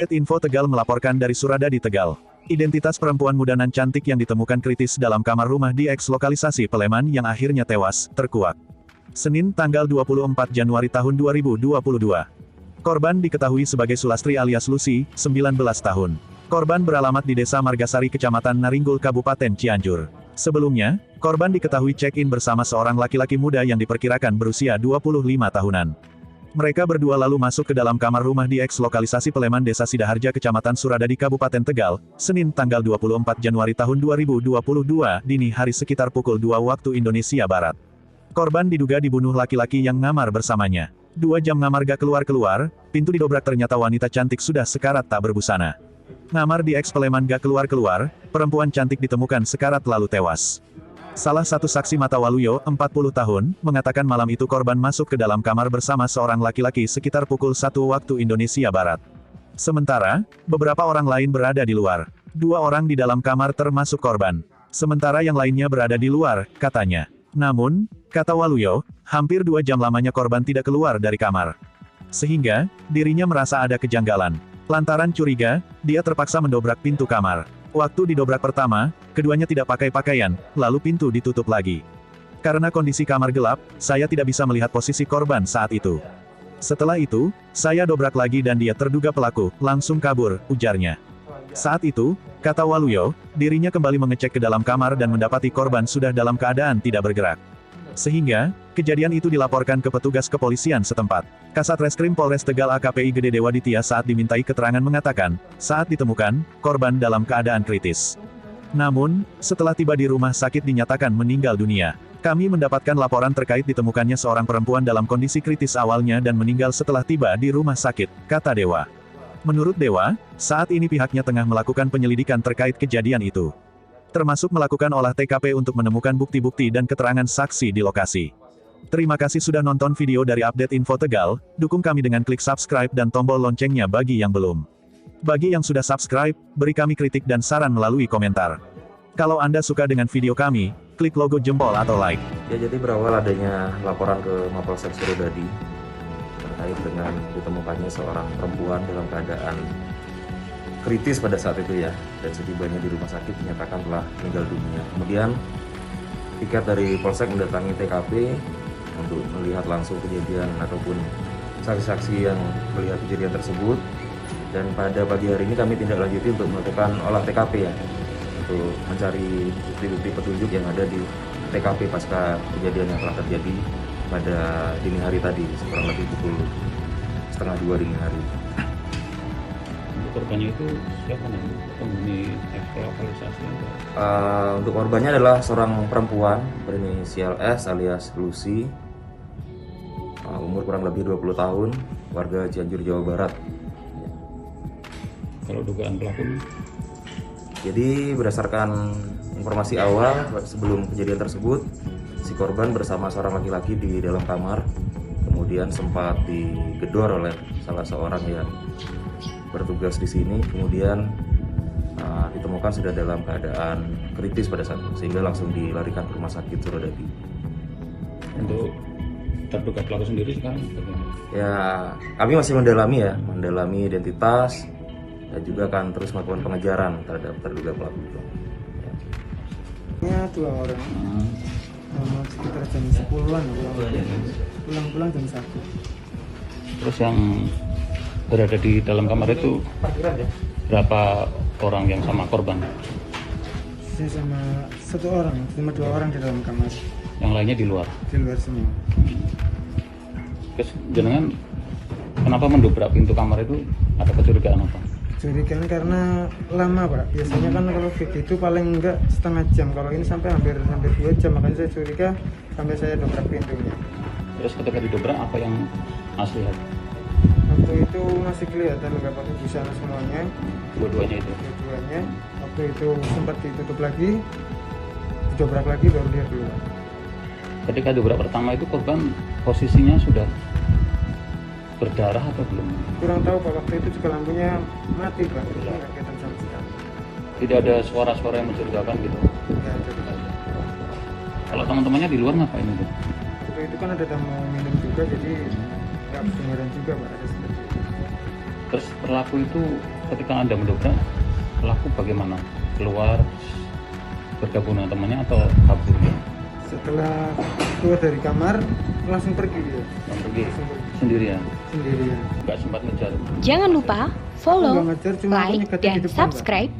Info Tegal melaporkan dari Suradadi, Tegal. Identitas perempuan muda nan cantik yang ditemukan kritis dalam kamar rumah di eks lokalisasi Peleman yang akhirnya tewas, terkuak. Senin tanggal 24 Januari tahun 2022. Korban diketahui sebagai Sulastri alias Lucy, 19 tahun. Korban beralamat di Desa Margasari Kecamatan Naringgul Kabupaten Cianjur. Sebelumnya, korban diketahui check-in bersama seorang laki-laki muda yang diperkirakan berusia 25 tahunan. Mereka berdua lalu masuk ke dalam kamar rumah di eks lokalisasi Peleman Desa Sidaharja Kecamatan Suradadi Kabupaten Tegal, Senin tanggal 24 Januari tahun 2022, dini hari sekitar pukul 2 waktu Indonesia Barat. Korban diduga dibunuh laki-laki yang ngamar bersamanya. 2 jam ngamar gak keluar-keluar, pintu didobrak ternyata wanita cantik sudah sekarat tak berbusana. Ngamar di eks Peleman gak keluar-keluar, perempuan cantik ditemukan sekarat lalu tewas. Salah satu saksi mata Waluyo, 40 tahun, mengatakan malam itu korban masuk ke dalam kamar bersama seorang laki-laki sekitar pukul 1 waktu Indonesia Barat. Sementara, beberapa orang lain berada di luar. 2 orang di dalam kamar termasuk korban. Sementara yang lainnya berada di luar, katanya. Namun, kata Waluyo, hampir 2 jam lamanya korban tidak keluar dari kamar. Sehingga, dirinya merasa ada kejanggalan. Lantaran curiga, dia terpaksa mendobrak pintu kamar. Waktu didobrak pertama, keduanya tidak pakai pakaian, lalu pintu ditutup lagi. Karena kondisi kamar gelap, saya tidak bisa melihat posisi korban saat itu. Setelah itu, saya dobrak lagi dan dia terduga pelaku, langsung kabur, ujarnya. Saat itu, kata Waluyo, dirinya kembali mengecek ke dalam kamar dan mendapati korban sudah dalam keadaan tidak bergerak. Sehingga, kejadian itu dilaporkan ke petugas kepolisian setempat. Kasat Reskrim Polres Tegal AKPI Gede Dewa Ditya saat dimintai keterangan mengatakan, saat ditemukan, korban dalam keadaan kritis. Namun, setelah tiba di rumah sakit dinyatakan meninggal dunia. Kami mendapatkan laporan terkait ditemukannya seorang perempuan dalam kondisi kritis awalnya dan meninggal setelah tiba di rumah sakit, kata Dewa. Menurut Dewa, saat ini pihaknya tengah melakukan penyelidikan terkait kejadian itu. Termasuk melakukan olah TKP untuk menemukan bukti-bukti dan keterangan saksi di lokasi. Terima kasih sudah nonton video dari Update Info Tegal, dukung kami dengan klik subscribe dan tombol loncengnya bagi yang belum. Bagi yang sudah subscribe, beri kami kritik dan saran melalui komentar. Kalau Anda suka dengan video kami, klik logo jempol atau like. Ya, jadi berawal adanya laporan ke Mapolsek Suradadi terkait dengan ditemukannya seorang perempuan dalam keadaan kritis pada saat itu ya, dan setibanya di rumah sakit dinyatakan telah meninggal dunia. Kemudian tiket dari Polsek mendatangi TKP untuk melihat langsung kejadian ataupun saksi-saksi yang melihat kejadian tersebut. Dan pada pagi hari ini kami tindak lanjuti untuk melakukan olah TKP ya, untuk mencari bukti-bukti petunjuk yang ada di TKP pasca kejadian yang telah terjadi pada dini hari tadi, kurang lebih pukul 1:30 dini hari. Korbannya itu siapa nih? Penghuni lokalisasi? Untuk korbannya adalah seorang perempuan berinisial S alias Lucy, umur kurang lebih 20 tahun, warga Cianjur, Jawa Barat. Kalau dugaan pelaku? Jadi berdasarkan informasi awal sebelum kejadian tersebut, si korban bersama seorang laki-laki di dalam kamar, kemudian sempat digedor oleh salah seorang yang bertugas di sini, kemudian ditemukan sudah dalam keadaan kritis pada saat itu, sehingga langsung dilarikan ke rumah sakit Suradadi. Untuk terduga pelaku sendiri sekarang bagaimana? Ya, kami masih mendalami identitas dan juga akan terus melakukan pengejaran terhadap terduga pelaku itu. Ya, 2 orang. Sekitar jam 10-an pulang jam 1. Terus yang berada di dalam kamar itu berapa orang yang sama korban? Saya sama 1 orang, cuma 2 orang di dalam kamar. Yang lainnya di luar? Di luar semua. Terus jenengan kenapa mendobrak pintu kamar itu? Ada kecurigaan apa? Curigaan karena lama Pak. Biasanya kan kalau begitu paling enggak setengah jam. Kalau ini sampai hampir 2 jam, makanya saya curiga sampai saya dobrak pintunya. Terus ketika didobrak apa yang Mas lihat? Waktu itu masih kelihatan nggak pakai busana semuanya. Dua-duanya itu? Dua-duanya. Waktu itu sempat ditutup lagi, didobrak lagi baru dia keluar. Ketika dobrak pertama itu korban posisinya sudah berdarah atau belum? Kurang tahu Pak, waktu itu juga lampunya mati Pak, nggak kelihatan sama sekali. Tidak ada suara-suara yang mencurigakan gitu? Nggak ada. Kalau teman-temannya di luar ngapain itu? Waktu itu kan ada tamu minum juga, jadi nggak kedengaran juga Pak ada seperti itu. Terus pelaku itu ketika Anda mendobrak, pelaku bagaimana? Keluar bergabung dengan temannya atau kabur? Setelah keluar dari kamar langsung pergi dia. Pergi sendirian? Sendirian. Nggak sempat ngejar? Jangan lupa Aku follow, nggak ngejar, cuma aku like, nyegetin di dan depan, Pak. subscribe